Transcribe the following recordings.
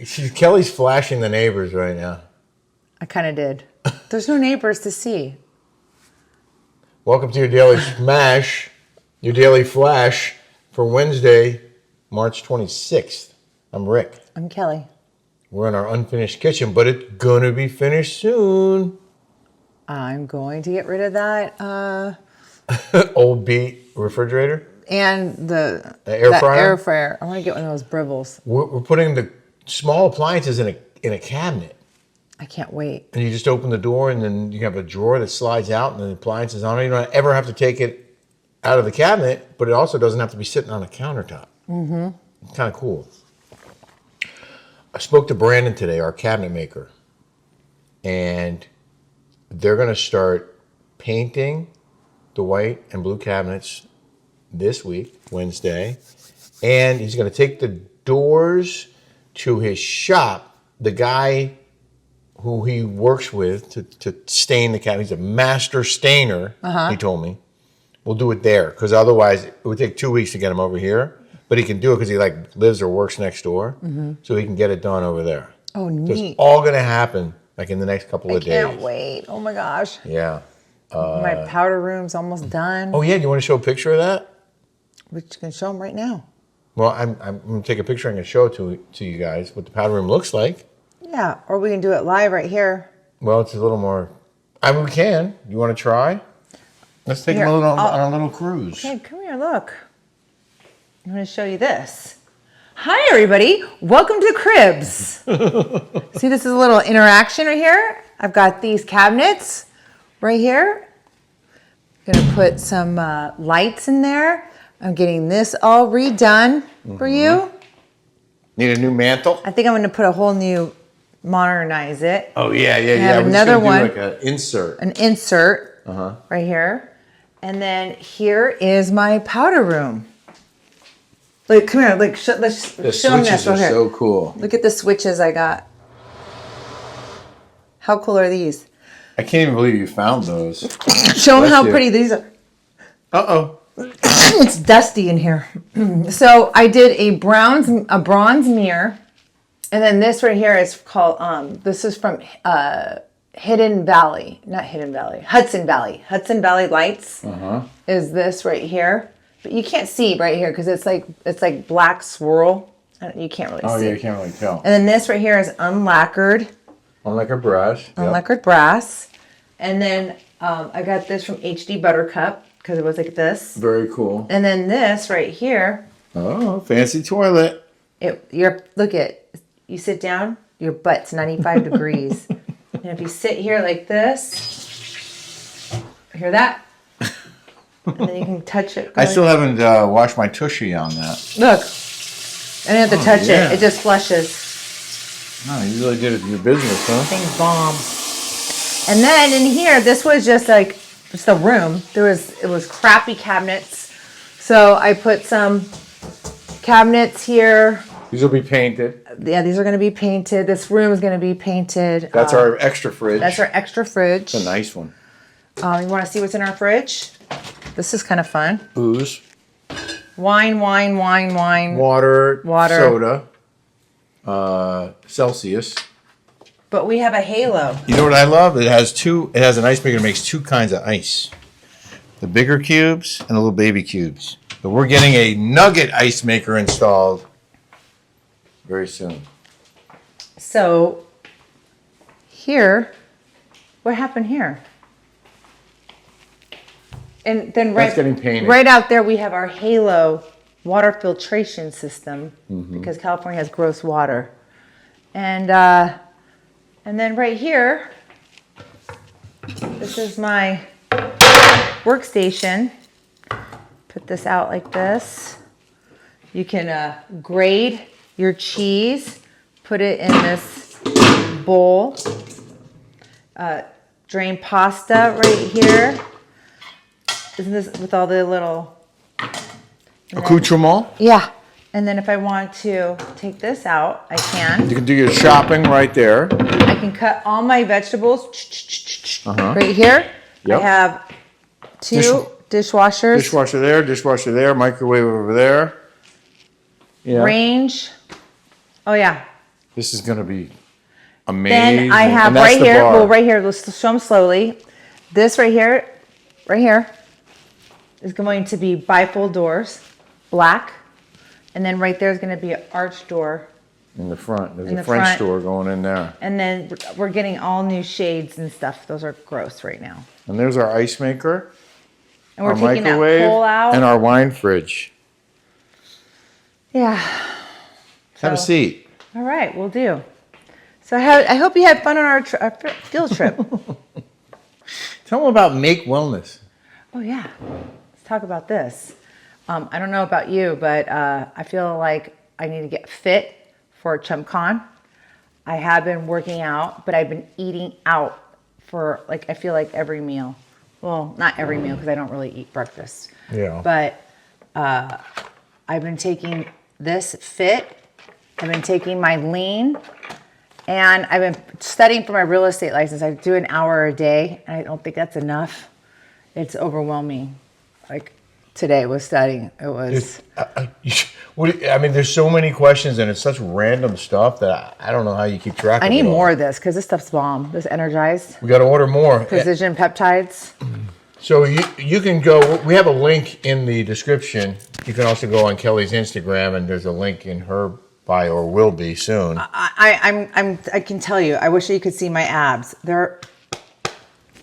Kelly's flashing the neighbors right now. I kind of did. There's no neighbors to see. Welcome to your daily smash, your daily flash for Wednesday, March 26th. I'm Rick. I'm Kelly. We're in our unfinished kitchen, but it's gonna be finished soon. I'm going to get rid of that Old beat refrigerator and the air fryer. Air fryer. I want to get one of those Bribbles. We're putting the small appliances in a cabinet. I can't wait. And you just open the door, and then you have a drawer that slides out, and the appliances on it. You don't ever have to take it out of the cabinet, but it also doesn't have to be sitting on a countertop. Mm-hmm. It's kind of cool. I spoke to Brandon today, our cabinet maker, and they're going to start painting the white and blue cabinets this week, Wednesday, and he's going to take the doors to his shop. The guy who he works with to stain the cabinet, he's a master stainer, he told me. We'll do it there, because otherwise it would take 2 weeks to get him over here. But he can do it because he lives or works next door, so he can get it done over there. Oh, So neat. it's all going to happen in the next couple of days. I can't wait. Oh my gosh. Yeah. My powder room's almost done. Oh yeah, do you want to show a picture of that? We can show them right now. Well, I'm going to take a picture. I'm going to show it to you guys what the powder room looks like. Yeah, or we can do it live right here. Well, it's a little more. We can. You want to try? Let's take them on a little cruise. Okay, come here, look. I'm going to show you this. Hi, everybody. Welcome to Cribs. See, this is a little interaction right here. I've got these cabinets right here. I'm going to put some lights in there. I'm getting this all redone for you. Need a new mantle? I think I'm going to put a whole new, modernize it. Oh, yeah. I have another one. Like an insert. An insert right here. And then here is my powder room. Like, come here. Like, let's show them this. The switches are so cool. Look at the switches I got. How cool are these? I can't even believe you found those. Show them how pretty these are. Uh-oh. It's dusty in here. So I did a bronze mirror. And then this right here is called, this is from Hudson Valley Lights is this right here. But you can't see right here because it's like black swirl. You can't really see. Oh, yeah, you can't really tell. And then this right here is unlacquered. Unlacquered brass. Unlacquered brass. And then I got this from HD Buttercup because it was like this. Very cool. And then this right here. Oh, fancy toilet. You sit down, your butt's 95 degrees. And if you sit here like this, hear that? And then you can touch it. I still haven't washed my tushy on that. Look. I didn't have to touch it. It just flushes. No, you really did it your business, huh? Thing's bomb. And then in here, this was just like a room. It was crappy cabinets. So I put some cabinets here. These will be painted. Yeah, these are going to be painted. This room is going to be painted. That's our extra fridge. That's our extra fridge. It's a nice one. You want to see what's in our fridge? This is kind of fun. Booze. Wine. Water. Soda. Celsius. But we have a halo. You know what I love? It has an ice maker that makes two kinds of ice. The bigger cubes and the little baby cubes. So we're getting a nugget ice maker installed very soon. So here, what happened here? And then That's getting painted. Right out there we have our halo water filtration system because California has gross water. And then right here, this is my workstation. Put this out like this. You can grade your cheese, put it in this bowl. Drain pasta right here. Isn't this with all the little accoutrement? Yeah. And then if I want to take this out, I can. You can do your shopping right there. I can cut all my vegetables right here. Yep. I have two dishwashers. Dishwasher there, microwave over there. Yeah. Range. Oh yeah. This is going to be amazing. Then I have And that's right the here, bar. well, right here, let's show them slowly. This right here, is going to be bifold doors, black. And then right there is going to be an arch door. In the front. There's In a the French front. door going in there. And then we're getting all new shades and stuff. Those are gross right now. And there's our ice maker, And we're our taking that microwave, pole out. and our wine fridge. Yeah. Have a So- seat. All right, we'll do. So I hope you had fun on our field trip. Tell them about Make Wellness. Oh yeah, let's talk about this. I don't know about you, but I feel like I need to get fit for ChumpCon. I have been working out, but I've been eating out for like, I feel like every meal. Well, not every meal because I don't really eat breakfast. Yeah. But I've been taking this Fit. I've been taking my Lean. And I've been studying for my real estate license. I do an hour a day, and I don't think that's enough. It's overwhelming. Like today was studying. It was. I mean, there's so many questions, and it's such random stuff that I don't know how you keep track of it. I need all. more of this because this stuff's bomb. This energized We got to order more. precision peptides. So you can go. We have a link in the description. You can also go on Kelly's Instagram, and there's a link in her bio, or will be soon. I can tell you. I wish you could see my abs. They're.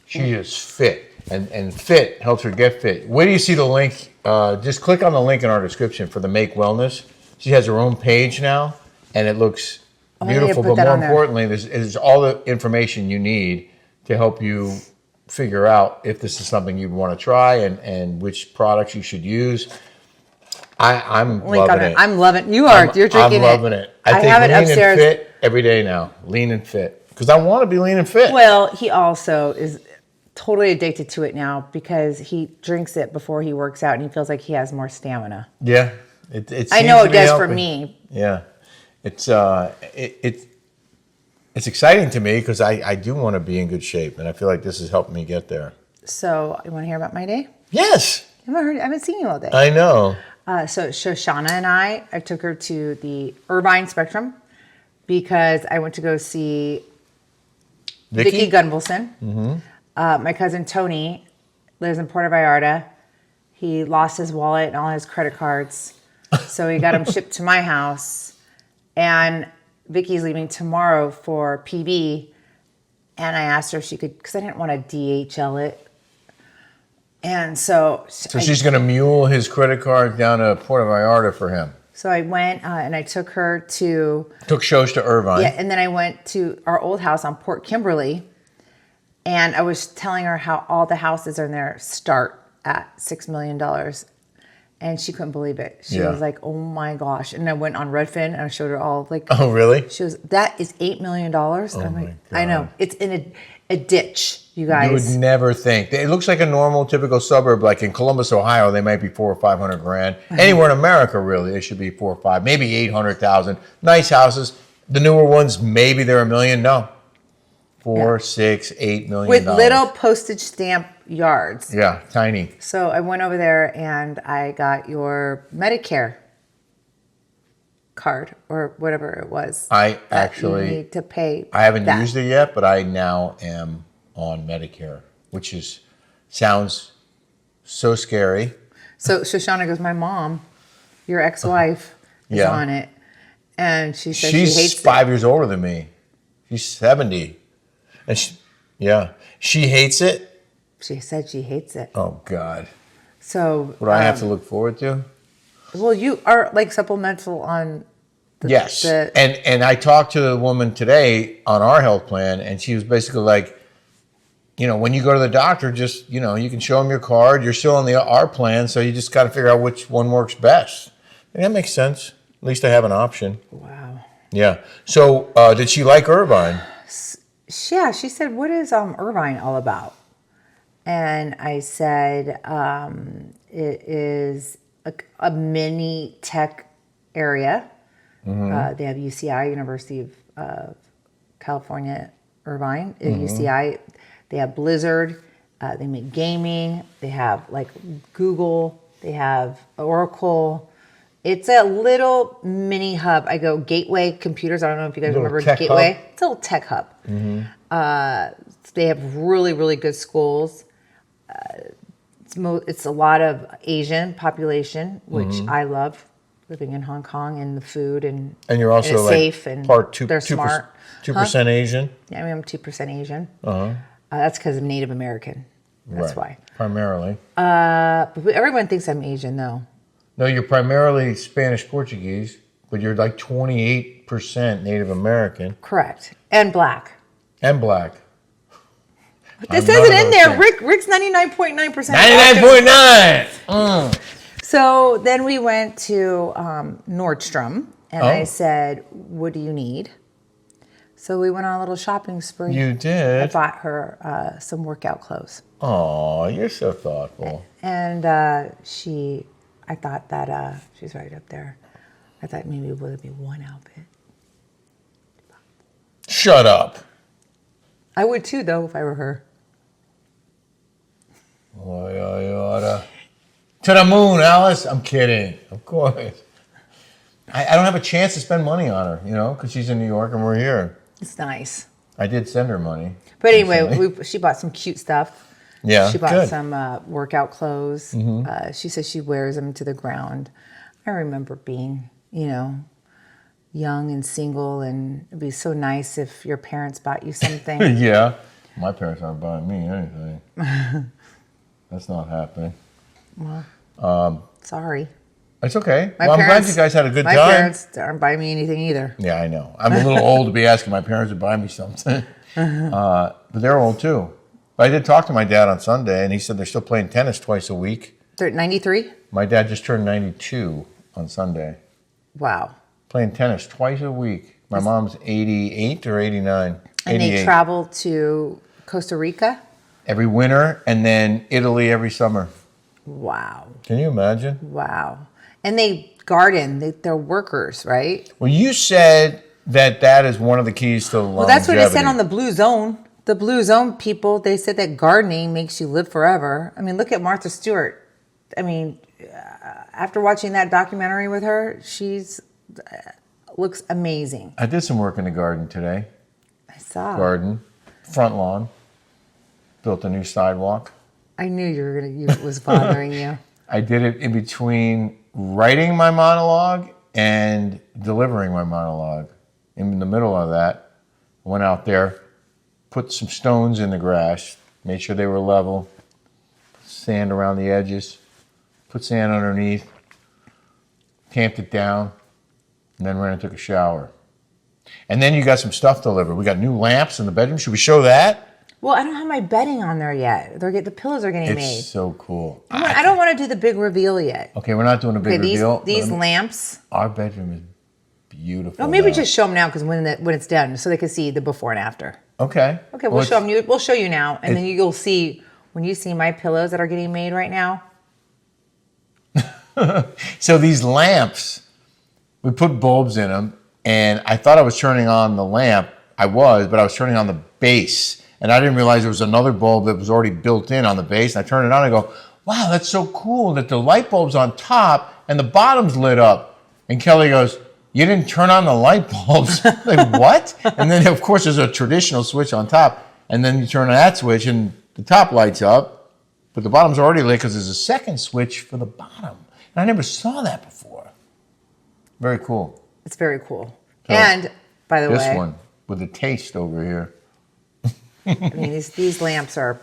She is fit, and fit helps her get fit. Where do you see the link? Just click on the link in our description for the Make Wellness. She has her own page now, and it looks I need to beautiful. put But that more on there. importantly, there's all the information you need to help you figure out if this is something you'd want to try and which products you should use. I'm Link loving on it. I'm loving. You are. You're drinking I'm loving it. I take have it lean upstairs. and fit every day now. Lean and fit because I want to be lean and fit. Well, he also is totally addicted to it now because he drinks it before he works out, and he feels like he has more stamina. Yeah, it I seems know to it be does for helping. me. Yeah, it's exciting to me because I do want to be in good shape, and I feel like this has helped me get there. So, you want to hear about my day? Yes, I haven't seen you all day. I know. So Shoshana and I took her to the Irvine Spectrum because I went to go see Vicky Gunvalson. Mm-hmm. My cousin Tony lives in Puerto Vallarta. He lost his wallet and all his credit cards. So he got them shipped to my house. And Vicky's leaving tomorrow for PB. And I asked her if she could, because I didn't want to DHL it. And so She's going to mule his credit card down to Puerto Vallarta for him. So I went and I took her to... Took shows to Irvine. Yeah, and then I went to our old house on Port Kimberly. And I was telling her how all the houses in there start at $6 million. And she couldn't believe it. She was like, oh my gosh. And I went on Redfin and I showed her all like... Oh, really? She was, that is $8 million? I'm my like, I know. God. It's in a ditch, you guys. You would never think. It looks like a normal, typical suburb. Like in Columbus, Ohio, they might be $400,000 or $500,000. Anywhere in America, really, they should be 4 or 5, maybe 800,000. Nice houses. The newer ones, maybe they're $1 million. No, 4, 6, $8 million. With little postage stamp yards. Yeah, tiny. So I went over there and I got your Medicare card or whatever it was. I that actually, you need to pay. I haven't that. used it yet, but I now am on Medicare, which sounds so scary. So Shoshana goes, my mom, your ex-wife, is Yeah. on it, and she says she She's hates 5 years older than me. She's 70, and she hates it. it. She said she hates it. Oh God, So what do I have to look forward to? well, you are like supplemental on. Yes, and I talked to a woman today on our health plan, and she was basically like, when you go to the doctor, just you can show them your card. You're still on our plan, so you just got to figure out which one works best. And that makes sense. At least I have an option. Wow. Yeah. So did she like Irvine? Yeah, she said, what is Irvine all about? And I said, it is a mini tech area. Mm-hmm. They have UCI, University of California, Irvine, UCI. They have Blizzard. They make gaming. They have like Google. They have Oracle. It's a little mini hub. I go Gateway Computers. I don't know if you guys remember tech Gateway. hub? It's a little tech hub. They have really, really good schools. It's a lot of Asian population, which I love. Living in Hong Kong and the food and you're also it's like safe and part they're smart. 2% Asian. Yeah, I mean I'm 2% Asian. That's because I'm Native American. That's why. Primarily. But everyone thinks I'm Asian, though. No, you're primarily Spanish Portuguese, but you're like 28% Native American. Correct. And black. And black. But this isn't in there. Rick's 99.9%. 99.9! So then we went to Nordstrom, and I said, what do you need? So we went on a little shopping spree. You did? I bought her some workout clothes. Oh, you're so thoughtful. And I thought that, she's right up there. I thought maybe it would be one outfit. Shut up. I would too, though, if I were her. To the moon, Alice. I'm kidding. Of course. I don't have a chance to spend money on her, because she's in New York and we're here. It's nice. I did send her money. But anyway, she bought some cute stuff. Yeah, she bought good. some workout clothes. She says she wears them to the ground. I remember being, young and single, and it'd be so nice if your parents bought you something. Yeah. My parents aren't buying me anything. That's not happening. Well, sorry. It's okay. I'm glad you guys had a good time. My parents aren't buying me anything either. Yeah, I know. I'm a little old to be asking my parents to buy me something. But they're old too. But I did talk to my dad on Sunday, and he said they're still playing tennis twice a week. They're 93? My dad just turned 92 on Sunday. Wow. Playing tennis twice a week. My mom's 88 or 89. And 88. they travel to Costa Rica? Every winter, and then Italy every summer. Wow. Can you imagine? Wow. And they garden. They're workers, right? Well, you said that is one of the keys to longevity. Well, that's what it said on the Blue Zone. The Blue Zone people, they said that gardening makes you live forever. I mean, look at Martha Stewart. I mean, after watching that documentary with her, she's looks amazing. I did some work in the garden today. I saw. Garden, front lawn. Built a new sidewalk. I knew it was bothering you. I did it in between writing my monologue and delivering my monologue. In the middle of that, I went out there, put some stones in the grass, made sure they were level, sand around the edges, put sand underneath, tamped it down, and then ran and took a shower. And then you got some stuff delivered. We got new lamps in the bedroom. Should we show that? Well, I don't have my bedding on there yet. The pillows are getting made. It's so cool. I don't want to do the big reveal yet. Okay, we're not doing a big reveal. These lamps. Our bedroom is beautiful. Oh, maybe now. just show them now because when it's done, so they can see the before and after. Okay. Okay, we'll show them. We'll show you now, and then you'll see when you see my pillows that are getting made right now. So these lamps, we put bulbs in them, and I thought I was turning on the lamp. I was, but I was turning on the base. And I didn't realize there was another bulb that was already built in on the base. And I turned it on and I go, wow, that's so cool that the light bulb's on top and the bottom's lit up. And Kelly goes, you didn't turn on the light bulbs? Like, what? And then, of course, there's a traditional switch on top. And then you turn on that switch and the top lights up. But the bottom's already lit because there's a second switch for the bottom. And I never saw that before. Very cool. It's very cool. So, and, by the way. This one with a taste over here. I mean, these lamps are.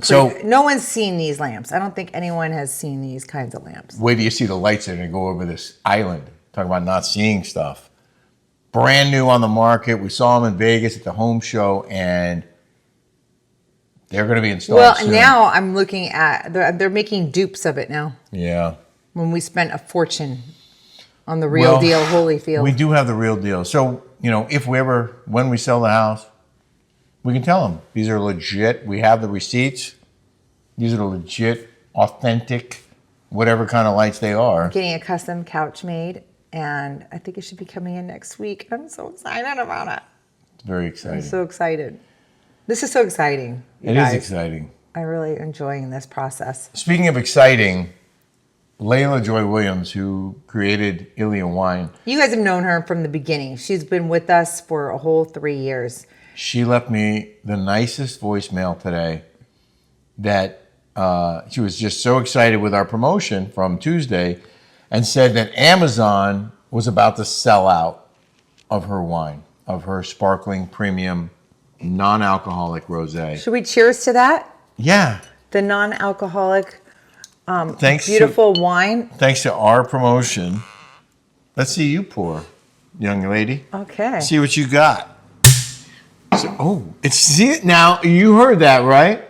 So no one's seen these lamps. I don't think anyone has seen these kinds of lamps. Wait till you see the lights that are going to go over this island. Talk about not seeing stuff. Brand new on the market. We saw them in Vegas at the home show, and they're going to be installed soon. Now I'm looking at, they're making dupes of it now. Yeah. When we spent a fortune on the real deal Holyfield. We do have the real deal. So, when we sell the house, we can tell them these are legit. We have the receipts. These are the legit, authentic, whatever kind of lights they are. Getting a custom couch made, and I think it should be coming in next week. I'm so excited about it. It's very exciting. I'm so excited. This is so exciting. It is exciting. I'm really enjoying this process. Speaking of exciting, Layla Joy Williams, who created Ilia Wine. You guys have known her from the beginning. She's been with us for a whole 3 years. She left me the nicest voicemail today that she was just so excited with our promotion from Tuesday and said that Amazon was about to sell out of her wine, of her sparkling premium non-alcoholic rosé. Should we cheers to that? Yeah. The non-alcoholic Thanks beautiful wine. Thanks to our promotion. Let's see you pour, young lady. Okay. See what you got. See it now. You heard that, right?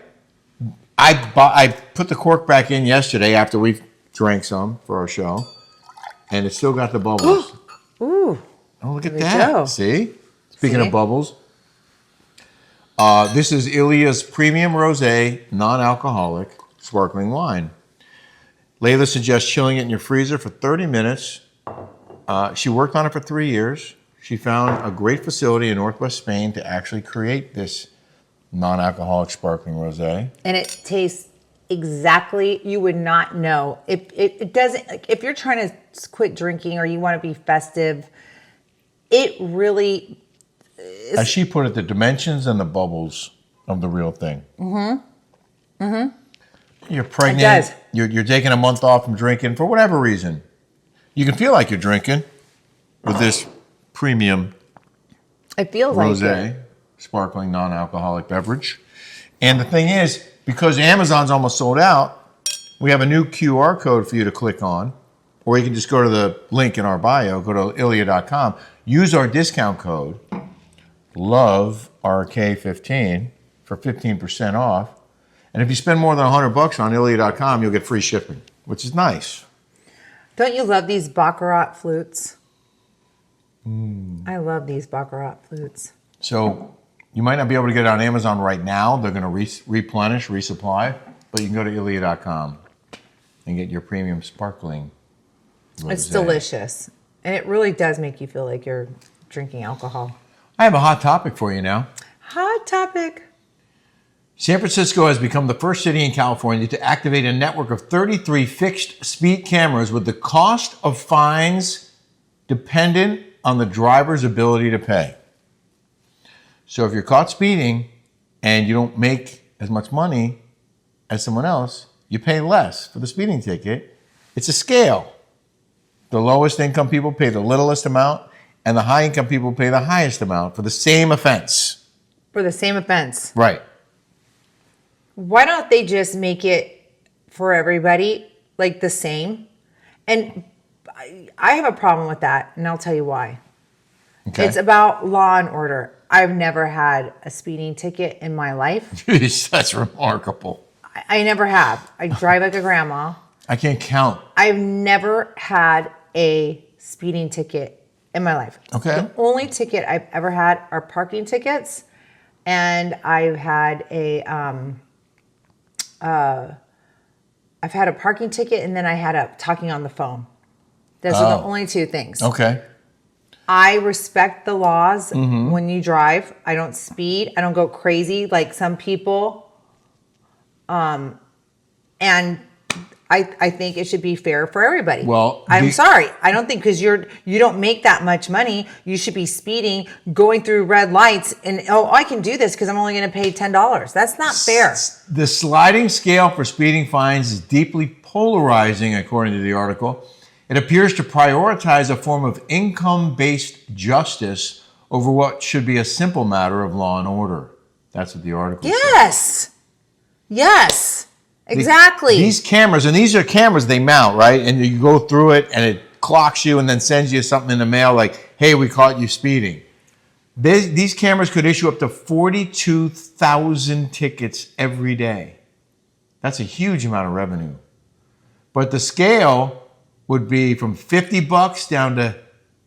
I put the cork back in yesterday after we drank some for our show, and it still got the bubbles. Ooh. Oh, look at that. Go. See? Speaking of bubbles, this is Ilia's premium rosé, non-alcoholic sparkling wine. Layla suggests chilling it in your freezer for 30 minutes. She worked on it for 3 years. She found a great facility in Northwest Spain to actually create this non-alcoholic sparkling rosé. And it tastes exactly, you would not know. It doesn't, like, if you're trying to quit drinking or you want to be festive, it really is. As she put it, the dimensions and the bubbles of the real thing. Mm-hmm. Mm-hmm. You're pregnant. It does. You're taking a month off from drinking for whatever reason. You can feel like you're drinking with this premium It feels rosé, like it. sparkling non-alcoholic beverage. And the thing is, because Amazon's almost sold out, we have a new QR code for you to click on, or you can just go to the link in our bio, go to ilia.com, use our discount code, LOVERK15 for 15% off. And if you spend more than $100 on ilia.com, you'll get free shipping, which is nice. Don't you love these baccarat flutes? I love these baccarat flutes. So you might not be able to get it on Amazon right now. They're going to replenish, resupply, but you can go to ilia.com and get your premium sparkling rosé. It's delicious. And it really does make you feel like you're drinking alcohol. I have a hot topic for you now. Hot topic. San Francisco has become the first city in California to activate a network of 33 fixed speed cameras with the cost of fines dependent on the driver's ability to pay. So if you're caught speeding and you don't make as much money as someone else, you pay less for the speeding ticket. It's a scale. The lowest income people pay the littlest amount, and the high income people pay the highest amount for the same offense. For the same offense. Right. Why don't they just make it for everybody like the same? And I have a problem with that, and I'll tell you why. Okay. It's about law and order. I've never had a speeding ticket in my life. Jeez, that's remarkable. I never have. I drive like a grandma. I can't count. I've never had a speeding ticket in my life. Okay. The only ticket I've ever had are parking tickets, and I've had a parking ticket, and then I had a talking on the phone. Those are the only two things. Okay. I respect the laws when you drive. I don't speed. I don't go crazy like some people. And I think it should be fair for everybody. Well, I'm sorry. I don't think because you don't make that much money, you should be speeding, going through red lights, and I can do this because I'm only going to pay $10. That's not fair. The sliding scale for speeding fines is deeply polarizing, according to the article. It appears to prioritize a form of income-based justice over what should be a simple matter of law and order. That's what the article says. Yes. Exactly. These cameras, and these are cameras they mount, right? And you go through it, and it clocks you and then sends you something in the mail like, hey, we caught you speeding. These cameras could issue up to 42,000 tickets every day. That's a huge amount of revenue. But the scale would be from $50 down to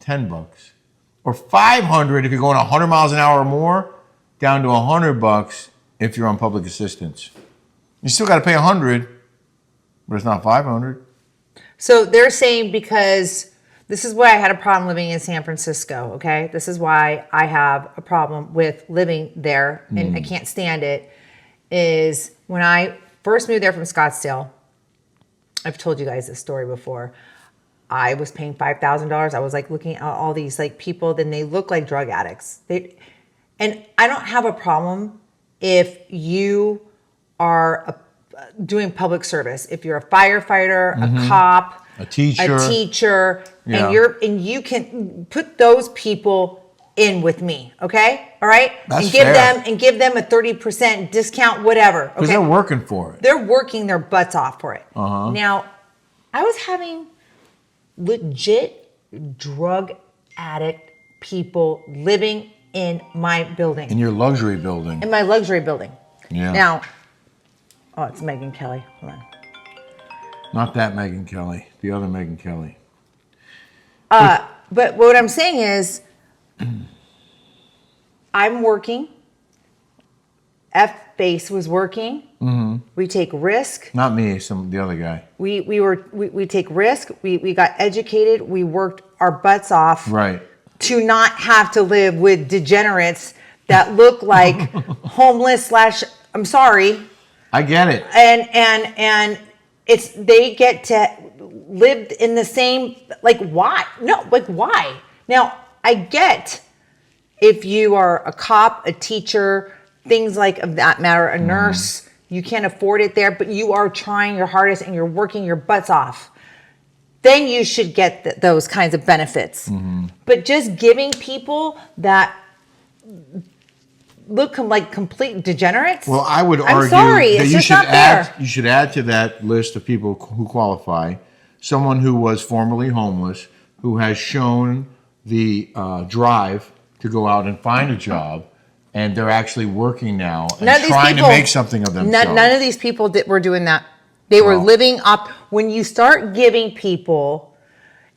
$10, or $500 if you're going 100 miles an hour or more, down to $100 if you're on public assistance. You still got to pay $100, but it's not $500. So they're saying because this is why I had a problem living in San Francisco, okay? This is why I have a problem with living there, and I can't stand it, is when I first moved there from Scottsdale, I've told you guys this story before. I was paying $5,000. I was like looking at all these like people, then they look like drug addicts. And I don't have a problem if you are doing public service. If you're a firefighter, a cop, a teacher, and you can put those people in with me, okay? All right? That's and give them a 30% discount, whatever. Because they're working for it. They're working their butts off for it. Now, I was having legit drug addict people living in my building. In your luxury building. In my luxury building. Yeah. Now, oh, it's Megyn Kelly. Hold on. Not that Megyn Kelly. The other Megyn Kelly. But what I'm saying is, I'm working. F-Base was working. We take risk. Not me, the other guy. We take risk. We got educated. We worked our butts off. Right. To not have to live with degenerates that look like homeless / I'm sorry. I get it. And they get to live in the same, like, why? No, like, why? Now, I get if you are a cop, a teacher, things like of that matter, a nurse, you can't afford it there, but you are trying your hardest and you're working your butts off. Then you should get those kinds of benefits. But just giving people that look like complete degenerates. Well, I would argue that you should add to that list of people who qualify someone who was formerly homeless, who has shown the drive to go out and find a job, and they're actually working now and trying to make something of themselves. None of these people were doing that. They were living up. When you start giving people,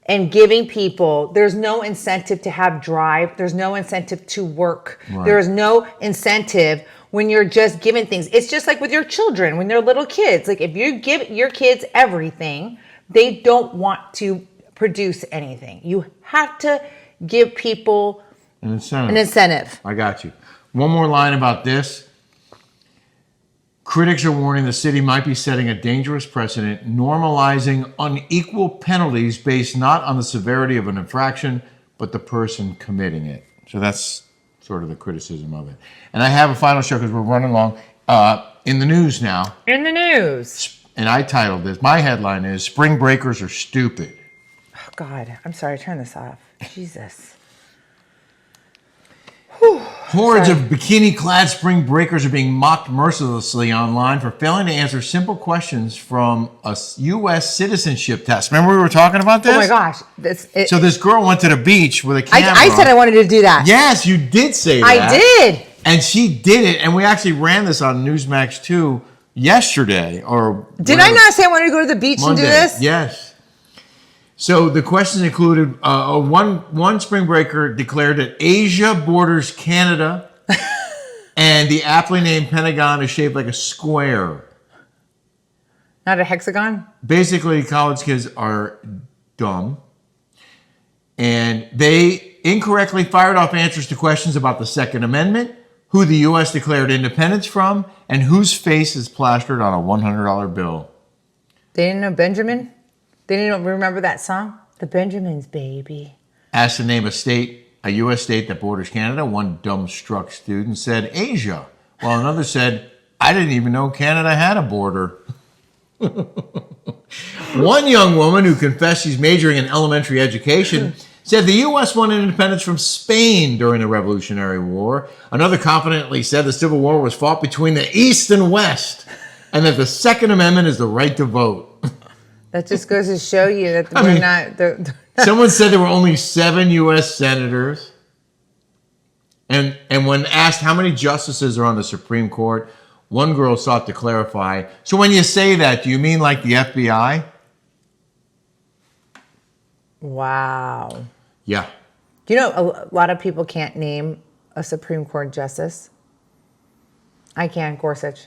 there's no incentive to have drive. There's no incentive to work. Right. There's no incentive when you're just giving things. It's just like with your children, when they're little kids. Like if you give your kids everything, they don't want to produce anything. You have to give people an incentive. An incentive. I got you. One more line about this. Critics are warning the city might be setting a dangerous precedent, normalizing unequal penalties based not on the severity of an infraction, but the person committing it. So that's sort of the criticism of it. And I have a final show because we're running long. In the news now. In the news. And I titled this, my headline is, Spring Breakers Are Stupid. Oh, God. I'm sorry. Turn this off. Jesus. Hordes of bikini-clad spring breakers are being mocked mercilessly online for failing to answer simple questions from a U.S. citizenship test. Remember we were talking about this? Oh my gosh! So this girl went to the beach with a camera. I said I wanted to do that. Yes, you did say that. I did. And she did it, and we actually ran this on Newsmax 2 yesterday. Did I not say I wanted to go to the beach Monday. And do this? Yes. So the questions included, one spring breaker declared that Asia borders Canada and the aptly named Pentagon is shaped like a square. Not a hexagon? Basically, college kids are dumb. And they incorrectly fired off answers to questions about the Second Amendment, who the U.S. declared independence from, and whose face is plastered on a $100 bill. They didn't know Benjamin? They didn't remember that song? The Benjamins, baby. Asked to name a U.S. state that borders Canada, one dumbstruck student said Asia, while another said, I didn't even know Canada had a border. One young woman who confessed she's majoring in elementary education said the U.S. won independence from Spain during the Revolutionary War. Another confidently said the Civil War was fought between the East and West, and that the Second Amendment is the right to vote. That just goes to show you that Someone said there were only 7 U.S. senators. And when asked how many justices are on the Supreme Court, one girl sought to clarify. So when you say that, do you mean like the FBI? Wow. Yeah. Do you know a lot of people can't name a Supreme Court justice? I can, Gorsuch.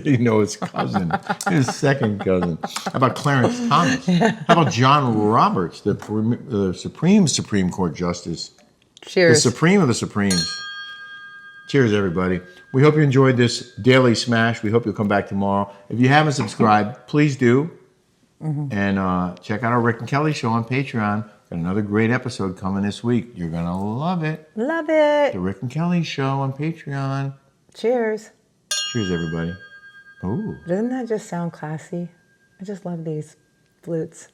You know his cousin, his second cousin. How about Clarence Thomas? How about John Roberts, the Supreme Court Justice? Cheers. The Supreme of the Supremes. Cheers, everybody. We hope you enjoyed this daily smash. We hope you'll come back tomorrow. If you haven't subscribed, please do. And check out our Rick and Kelly show on Patreon. Got another great episode coming this week. You're going to love it. Love it. The Rick and Kelly show on Patreon. Cheers. Cheers, everybody. Ooh. Doesn't that just sound classy? I just love these flutes.